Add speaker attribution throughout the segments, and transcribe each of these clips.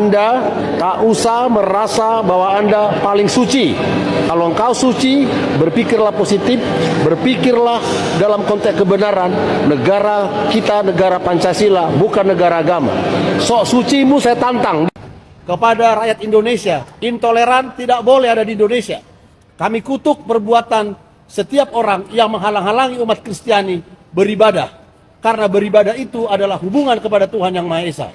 Speaker 1: Anda tak usah merasa bahwa Anda paling suci. Kalau engkau suci, berpikirlah positif, berpikirlah dalam konteks kebenaran. Negara kita negara Pancasila, bukan negara agama. Sok sucimu saya tantang. Kepada rakyat Indonesia, intoleran tidak boleh ada di Indonesia. Kami kutuk perbuatan setiap orang yang menghalang-halangi umat Kristiani beribadah. Karena beribadah itu adalah hubungan kepada Tuhan Yang Maha Esa.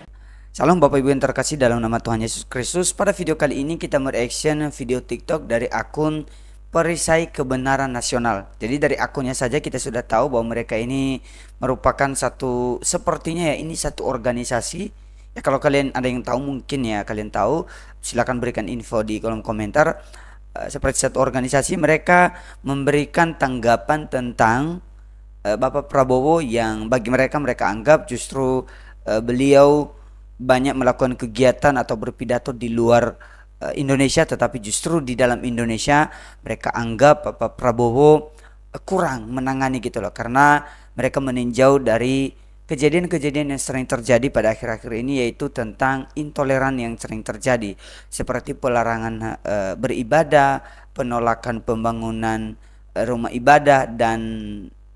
Speaker 2: Salam Bapak Ibu yang terkasih dalam nama Tuhan Yesus Kristus. Pada video kali ini kita mereaction video TikTok dari akun Perisai Kebenaran Nasional. Jadi dari akunnya saja kita sudah tahu bahwa mereka ini merupakan sepertinya ya ini satu organisasi. Ya kalau kalian ada yang tahu mungkin ya kalian tahu, silahkan berikan info di kolom komentar. Seperti satu organisasi, mereka memberikan tanggapan tentang Bapak Prabowo yang bagi mereka anggap justru beliau banyak melakukan kegiatan atau berpidato di luar Indonesia, tetapi justru di dalam Indonesia mereka anggap Bapak Prabowo kurang menangani gitu loh, karena mereka meninjau dari kejadian-kejadian yang sering terjadi pada akhir-akhir ini, yaitu tentang intoleran yang sering terjadi seperti pelarangan beribadah, penolakan pembangunan rumah ibadah dan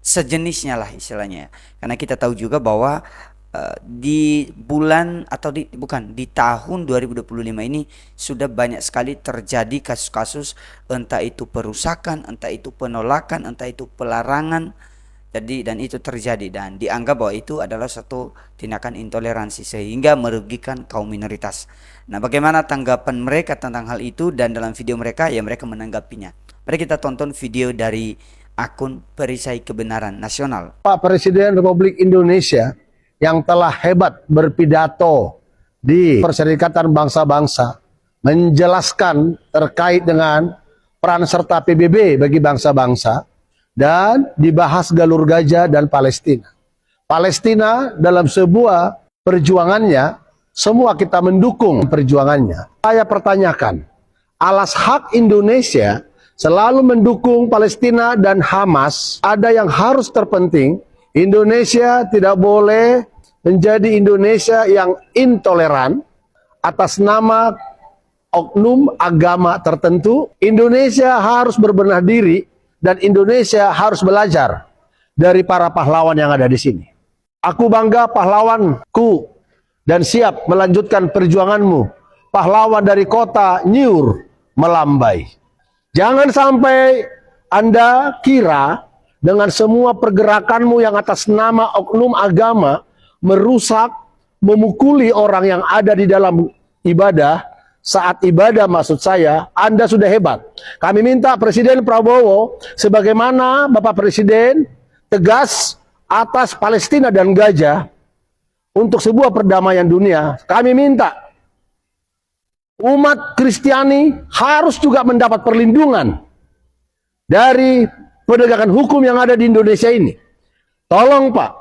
Speaker 2: sejenisnya lah istilahnya. Karena kita tahu juga bahwa di tahun 2025 ini sudah banyak sekali terjadi kasus-kasus, entah itu perusakan, entah itu penolakan, entah itu pelarangan. Dan itu terjadi dan dianggap bahwa itu adalah satu tindakan intoleransi sehingga merugikan kaum minoritas. Nah, bagaimana tanggapan mereka tentang hal itu, dan dalam video mereka ya mereka menanggapinya. Mari kita tonton video dari akun Perisai Kebenaran Nasional.
Speaker 1: Pak Presiden Republik Indonesia yang telah hebat berpidato di Perserikatan Bangsa-Bangsa menjelaskan terkait dengan peran serta PBB bagi bangsa-bangsa, dan dibahas Galur Gajah dan Palestina. Palestina dalam sebuah perjuangannya, semua kita mendukung perjuangannya. Saya pertanyakan, alas hak Indonesia selalu mendukung Palestina dan Hamas. Ada yang harus terpenting, Indonesia tidak boleh menjadi Indonesia yang intoleran atas nama oknum agama tertentu. Indonesia harus berbenah diri, dan Indonesia harus belajar dari para pahlawan yang ada di sini. Aku bangga pahlawanku dan siap melanjutkan perjuanganmu. Pahlawan dari kota Nyur melambai. Jangan sampai Anda kira dengan semua pergerakanmu yang atas nama oknum agama merusak, memukuli orang yang ada di dalam ibadah. Saat ibadah maksud saya, Anda sudah hebat. Kami minta Presiden Prabowo, sebagaimana Bapak Presiden tegas atas Palestina dan Gaza untuk sebuah perdamaian dunia. Kami minta umat Kristiani harus juga mendapat perlindungan dari penegakan hukum yang ada di Indonesia ini. Tolong Pak,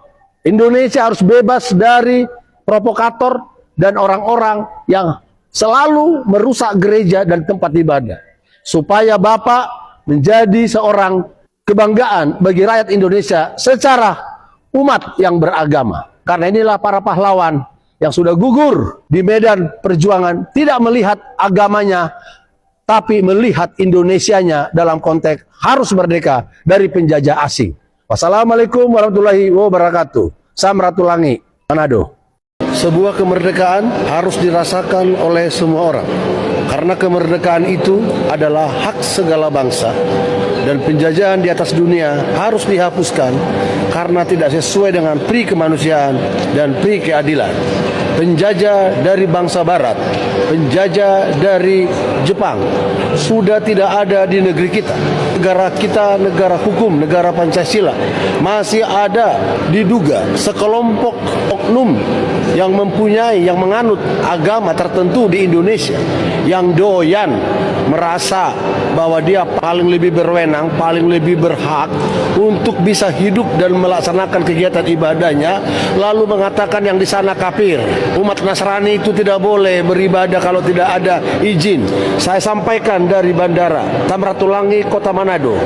Speaker 1: Indonesia harus bebas dari provokator dan orang-orang yang selalu merusak gereja dan tempat ibadah, supaya Bapak menjadi seorang kebanggaan bagi rakyat Indonesia secara umat yang beragama. Karena inilah para pahlawan yang sudah gugur di medan perjuangan, tidak melihat agamanya, tapi melihat Indonesianya dalam konteks harus merdeka dari penjajah asing. Wassalamualaikum warahmatullahi wabarakatuh. Samratulangi, Manado. Sebuah kemerdekaan harus dirasakan oleh semua orang, karena kemerdekaan itu adalah hak segala bangsa, dan penjajahan di atas dunia harus dihapuskan karena tidak sesuai dengan pri kemanusiaan dan pri keadilan. Penjajah dari bangsa barat, penjajah dari Jepang sudah tidak ada di negeri kita. Negara kita negara hukum, negara Pancasila. Masih ada diduga sekelompok oknum yang mempunyai, yang menganut agama tertentu di Indonesia, yang doyan merasa bahwa dia paling lebih berwenang, paling lebih berhak untuk bisa hidup dan melaksanakan kegiatan ibadahnya, lalu mengatakan yang di sana kafir. Umat Nasrani itu tidak boleh beribadah kalau tidak ada izin. Saya sampaikan dari Bandara Samratulangi, Kota Manado,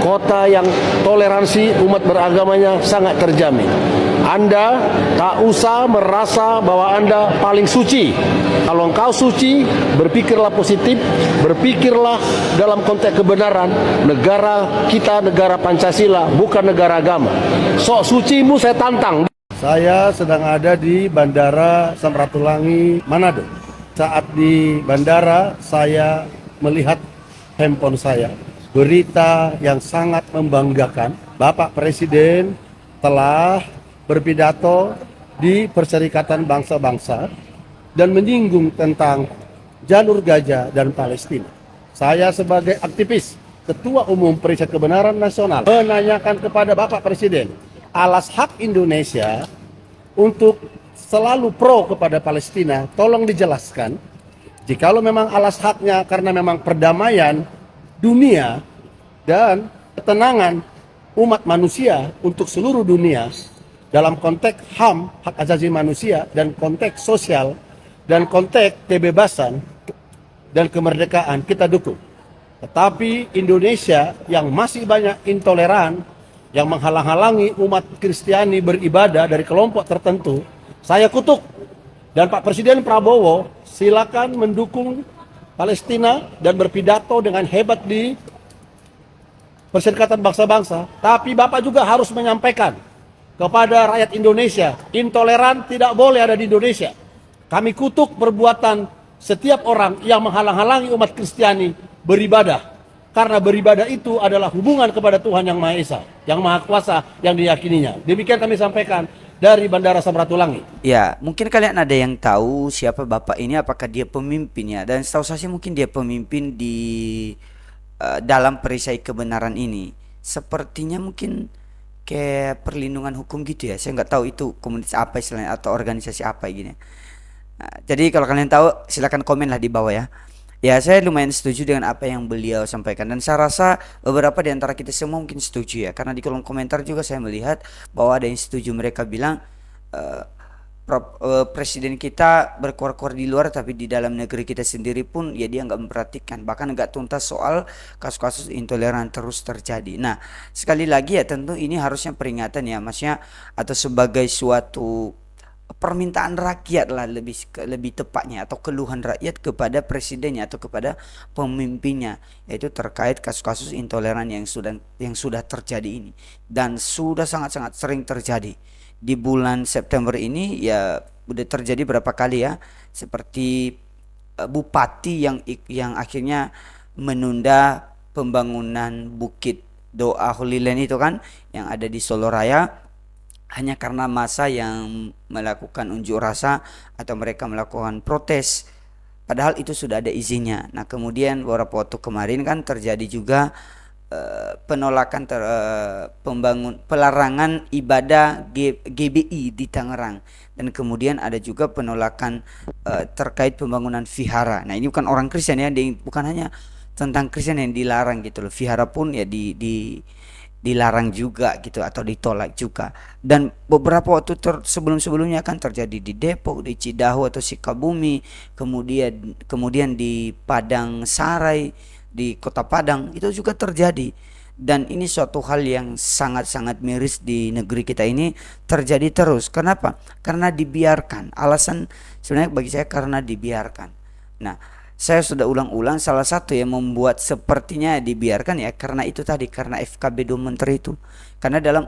Speaker 1: kota yang toleransi umat beragamanya sangat terjamin. Anda tak usah merasa bahwa Anda paling suci. Kalau engkau suci, berpikirlah positif, berpikirlah dalam konteks kebenaran. Negara kita negara Pancasila, bukan negara agama. Sok sucimu saya tantang.
Speaker 3: Saya sedang ada di Bandara Samratulangi, Manado. Saat di bandara, saya melihat handphone saya. Berita yang sangat membanggakan. Bapak Presiden telah berpidato di Perserikatan Bangsa-Bangsa dan menyinggung tentang jalur Gaza dan Palestina. Saya sebagai aktivis, Ketua Umum Perisai Kebenaran Nasional, menanyakan kepada Bapak Presiden, alas hak Indonesia untuk selalu pro kepada Palestina, tolong dijelaskan. Jikalau memang alas haknya karena memang perdamaian dunia dan ketenangan umat manusia untuk seluruh dunia dalam konteks HAM, hak asasi manusia, dan konteks sosial, dan konteks kebebasan dan kemerdekaan, kita dukung. Tetapi Indonesia yang masih banyak intoleran, yang menghalang-halangi umat Kristiani beribadah dari kelompok tertentu, saya kutuk. Dan Pak Presiden Prabowo silakan mendukung Palestina dan berpidato dengan hebat di Perserikatan Bangsa-Bangsa. Tapi Bapak juga harus menyampaikan kepada rakyat Indonesia, intoleran tidak boleh ada di Indonesia. Kami kutuk perbuatan setiap orang yang menghalang-halangi umat Kristiani beribadah. Karena beribadah itu adalah hubungan kepada Tuhan Yang Maha Esa, Yang Maha Kuasa, yang diyakininya. Demikian kami sampaikan dari Bandara Samratulangi.
Speaker 2: Ya, mungkin kalian ada yang tahu siapa bapak ini, apakah dia pemimpinnya? Dan setahu saya mungkin dia pemimpin di dalam perisai kebenaran ini. Sepertinya mungkin kayak perlindungan hukum gitu ya. Saya nggak tahu itu komunitas apa istilahnya atau organisasi apa gini. Nah, jadi kalau kalian tahu silakan komen lah di bawah ya. Ya, saya lumayan setuju dengan apa yang beliau sampaikan, dan saya rasa beberapa di antara kita semua mungkin setuju ya, karena di kolom komentar juga saya melihat bahwa ada yang setuju. Mereka bilang presiden kita berkuar-kuar di luar, tapi di dalam negeri kita sendiri pun ya dia nggak memperhatikan, bahkan nggak tuntas soal kasus-kasus intoleran terus terjadi. Nah, sekali lagi ya, tentu ini harusnya peringatan ya maksudnya, atau sebagai suatu permintaan rakyat lah, lebih tepatnya, atau keluhan rakyat kepada presidennya atau kepada pemimpinnya, yaitu terkait kasus-kasus intoleran yang sudah terjadi ini, dan sudah sangat-sangat sering terjadi di bulan September ini ya. Udah terjadi berapa kali ya, seperti bupati yang akhirnya menunda pembangunan Bukit Doa Holy Land itu kan, yang ada di Solo Raya, hanya karena massa yang melakukan unjuk rasa atau mereka melakukan protes, padahal itu sudah ada izinnya. Nah, kemudian beberapa waktu kemarin kan terjadi juga penolakan pelarangan ibadah GBI di Tangerang, dan kemudian ada juga penolakan terkait pembangunan vihara. Nah, ini bukan orang Kristen ya, bukan hanya tentang Kristen yang dilarang gitu loh, vihara pun ya dilarang juga gitu, atau ditolak juga. Dan beberapa waktu sebelum-sebelumnya kan terjadi di Depok, di Cidahu atau Sukabumi, kemudian di Padang Sarai, di Kota Padang itu juga terjadi. Dan ini suatu hal yang sangat-sangat miris di negeri kita ini terjadi terus. Kenapa? Karena dibiarkan. Alasan sebenarnya bagi saya karena dibiarkan. Nah, saya sudah ulang-ulang, salah satu yang membuat sepertinya dibiarkan ya karena itu tadi, karena FKB 2 Menteri itu. Karena dalam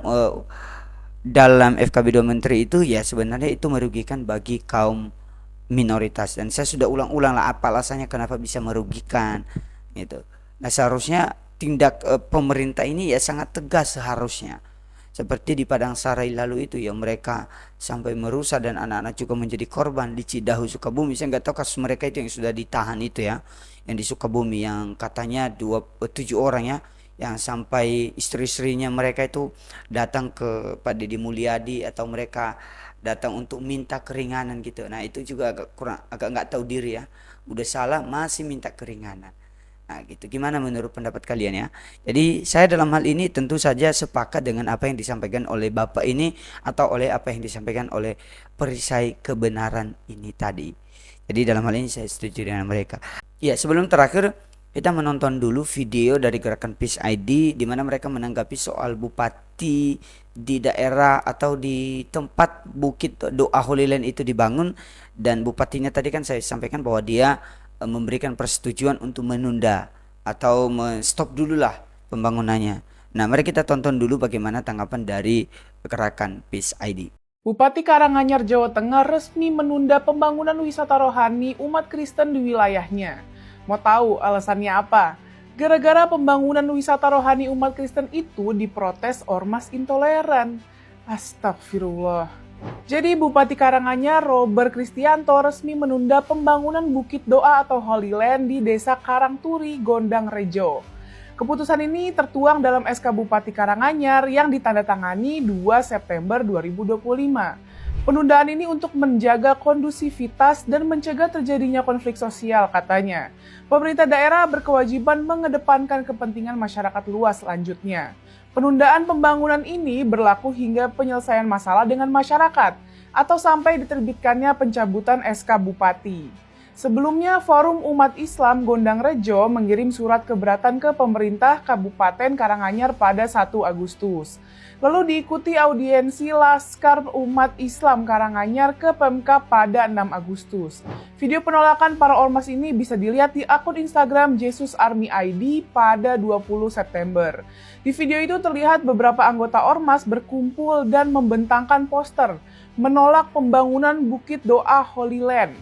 Speaker 2: FKB 2 Menteri itu ya sebenarnya itu merugikan bagi kaum minoritas, dan saya sudah ulang-ulang lah apa alasannya kenapa bisa merugikan gitu. Nah, seharusnya tindak pemerintah ini ya sangat tegas seharusnya. Seperti di Padang Sarai lalu itu ya, mereka sampai merusak dan anak-anak juga menjadi korban. Di Cidahu Sukabumi, saya nggak tahu kasus mereka itu yang sudah ditahan itu ya, yang di Sukabumi yang katanya 7 orang ya, yang sampai istri-istrinya mereka itu datang ke Pak Deddy Mulyadi, atau mereka datang untuk minta keringanan gitu. Nah, itu juga agak nggak tahu diri ya, udah salah masih minta keringanan. Nah, gitu. Gimana menurut pendapat kalian ya? Jadi saya dalam hal ini tentu saja sepakat dengan apa yang disampaikan oleh Bapak ini, atau oleh apa yang disampaikan oleh perisai kebenaran ini tadi. Jadi dalam hal ini saya setuju dengan mereka. Ya, sebelum terakhir Kita menonton dulu video dari Gerakan Peace ID di mana mereka menanggapi soal bupati di daerah atau di tempat Bukit Doa Holy Land itu dibangun, dan bupatinya tadi kan saya sampaikan bahwa dia memberikan persetujuan untuk menunda atau stop dulu lah pembangunannya. Nah, mari kita tonton dulu bagaimana tanggapan dari Gerakan Peace ID.
Speaker 4: Bupati Karanganyar, Jawa Tengah resmi menunda pembangunan wisata rohani umat Kristen di wilayahnya. Mau tahu alasannya apa? Gara-gara pembangunan wisata rohani umat Kristen itu diprotes ormas intoleran. Astagfirullah. Jadi Bupati Karanganyar, Robert Kristianto, resmi menunda pembangunan Bukit Doa atau Holy Land di Desa Karangturi, Gondang Rejo. Keputusan ini tertuang dalam SK Bupati Karanganyar yang ditandatangani 2 September 2025. Penundaan ini untuk menjaga kondusivitas dan mencegah terjadinya konflik sosial, katanya. Pemerintah daerah berkewajiban mengedepankan kepentingan masyarakat luas selanjutnya. Penundaan pembangunan ini berlaku hingga penyelesaian masalah dengan masyarakat atau sampai diterbitkannya pencabutan SK Bupati. Sebelumnya, Forum Umat Islam Gondang Rejo mengirim surat keberatan ke pemerintah Kabupaten Karanganyar pada 1 Agustus. Lalu diikuti audiensi Laskar Umat Islam Karanganyar ke Pemkab pada 6 Agustus. Video penolakan para ormas ini bisa dilihat di akun Instagram Jesus Army ID pada 20 September. Di video itu terlihat beberapa anggota ormas berkumpul dan membentangkan poster menolak pembangunan Bukit Doa Holy Land.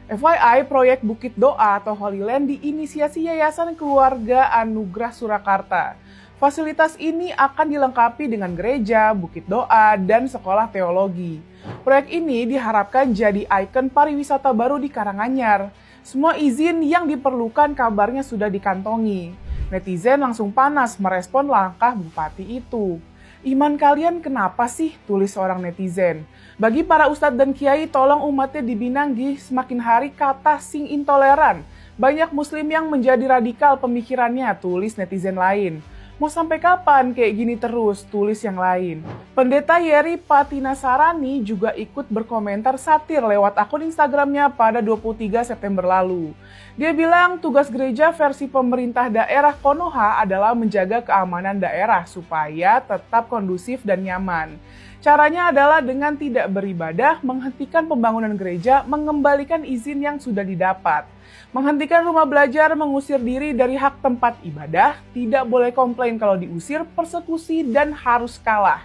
Speaker 4: FYI, proyek Bukit Doa atau Holy Land diinisiasi Yayasan Keluarga Anugerah Surakarta. Fasilitas ini akan dilengkapi dengan gereja, bukit doa, dan sekolah teologi. Proyek ini diharapkan jadi ikon pariwisata baru di Karanganyar. Semua izin yang diperlukan kabarnya sudah dikantongi. Netizen langsung panas merespon langkah bupati itu. Iman kalian kenapa sih? Tulis seorang netizen. Bagi para ustadz dan kiai, tolong umatnya dibinanggi semakin hari kata sing intoleran. Banyak muslim yang menjadi radikal pemikirannya, tulis netizen lain. Mau sampai kapan kayak gini terus, tulis yang lain. Pendeta Yeri Patinasarani juga ikut berkomentar satir lewat akun Instagramnya pada 23 September lalu. Dia bilang tugas gereja versi pemerintah daerah Konoha adalah menjaga keamanan daerah supaya tetap kondusif dan nyaman. Caranya adalah dengan tidak beribadah, menghentikan pembangunan gereja, mengembalikan izin yang sudah didapat. Menghentikan rumah belajar, mengusir diri dari hak tempat ibadah, tidak boleh komplain kalau diusir, persekusi, dan harus kalah.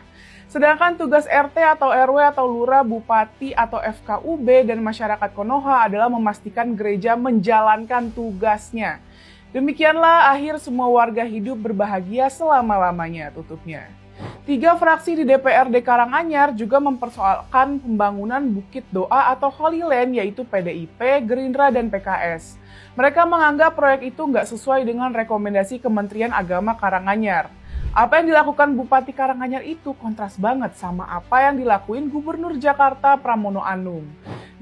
Speaker 4: Sedangkan tugas RT atau RW atau lurah, bupati atau FKUB dan masyarakat Konoha adalah memastikan gereja menjalankan tugasnya. Demikianlah akhir semua warga hidup berbahagia selama-lamanya, tutupnya. 3 fraksi di DPRD Karanganyar juga mempersoalkan pembangunan Bukit Doa atau Holy Land, yaitu PDIP, Gerindra, dan PKS. Mereka menganggap proyek itu nggak sesuai dengan rekomendasi Kementerian Agama Karanganyar. Apa yang dilakukan Bupati Karanganyar itu kontras banget sama apa yang dilakuin Gubernur Jakarta Pramono Anung.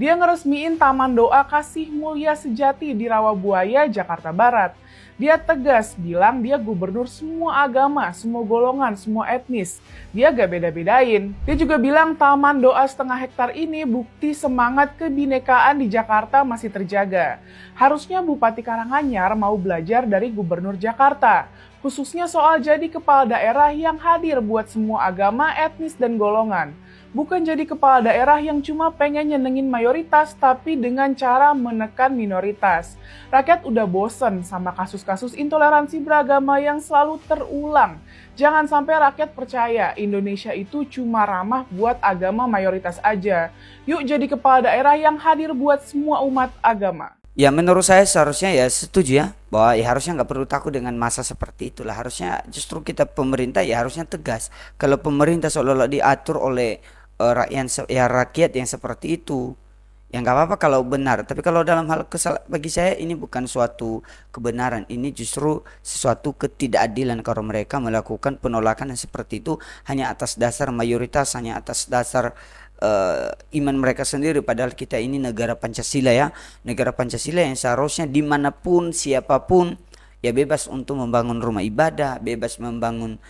Speaker 4: Dia ngeresmiin Taman Doa Kasih Mulia Sejati di Rawabuaya, Jakarta Barat. Dia tegas bilang dia gubernur semua agama, semua golongan, semua etnis. Dia gak beda-bedain. Dia juga bilang Taman Doa setengah hektar ini bukti semangat kebinekaan di Jakarta masih terjaga. Harusnya Bupati Karanganyar mau belajar dari Gubernur Jakarta. Khususnya soal jadi kepala daerah yang hadir buat semua agama, etnis, dan golongan. Bukan jadi kepala daerah yang cuma pengen nyenengin mayoritas tapi dengan cara menekan minoritas. Rakyat udah bosen sama kasus-kasus intoleransi beragama yang selalu terulang. Jangan sampai rakyat percaya Indonesia itu cuma ramah buat agama mayoritas aja. Yuk jadi kepala daerah yang hadir buat semua umat agama.
Speaker 2: Ya, menurut saya seharusnya ya setuju ya bahwa ya harusnya nggak perlu takut dengan masa seperti itulah. Harusnya justru kita pemerintah ya harusnya tegas. Kalau pemerintah seolah-olah diatur oleh rakyat yang seperti itu, ya nggak apa-apa kalau benar. Tapi kalau dalam hal bagi saya ini bukan suatu kebenaran, ini justru sesuatu ketidakadilan kalau mereka melakukan penolakan yang seperti itu hanya atas dasar mayoritas, hanya atas dasar iman mereka sendiri. Padahal kita ini negara Pancasila ya, negara Pancasila yang seharusnya dimanapun siapapun ya bebas untuk membangun rumah ibadah, bebas membangun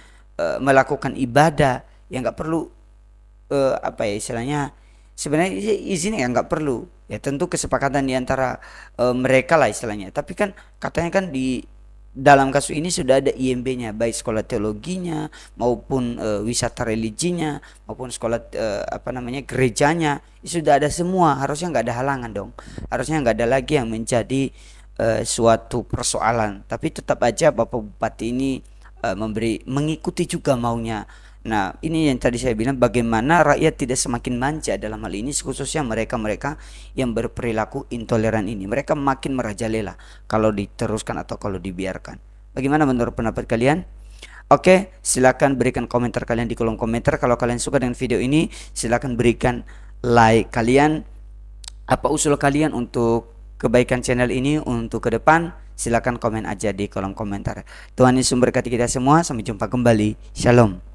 Speaker 2: melakukan ibadah, ya nggak perlu apa ya istilahnya, sebenarnya izin ya nggak perlu ya, tentu kesepakatan di antara mereka lah istilahnya. Tapi kan katanya kan di dalam kasus ini sudah ada IMB-nya, baik sekolah teologinya maupun wisata religinya maupun sekolah gerejanya, sudah ada semua. Harusnya nggak ada halangan dong, harusnya nggak ada lagi yang menjadi suatu persoalan. Tapi tetap aja Bapak Bupati ini mengikuti juga maunya. Nah, ini yang tadi saya bilang, bagaimana rakyat tidak semakin manja dalam hal ini, khususnya mereka-mereka yang berperilaku intoleran ini. Mereka makin merajalela kalau diteruskan atau kalau dibiarkan. Bagaimana menurut pendapat kalian? Oke, silakan berikan komentar kalian di kolom komentar. Kalau kalian suka dengan video ini, silakan berikan like kalian. Apa usul kalian untuk kebaikan channel ini untuk ke depan? Silakan komen aja di kolom komentar. Tuhan Yesus memberkati kita semua. Sampai jumpa kembali. Shalom.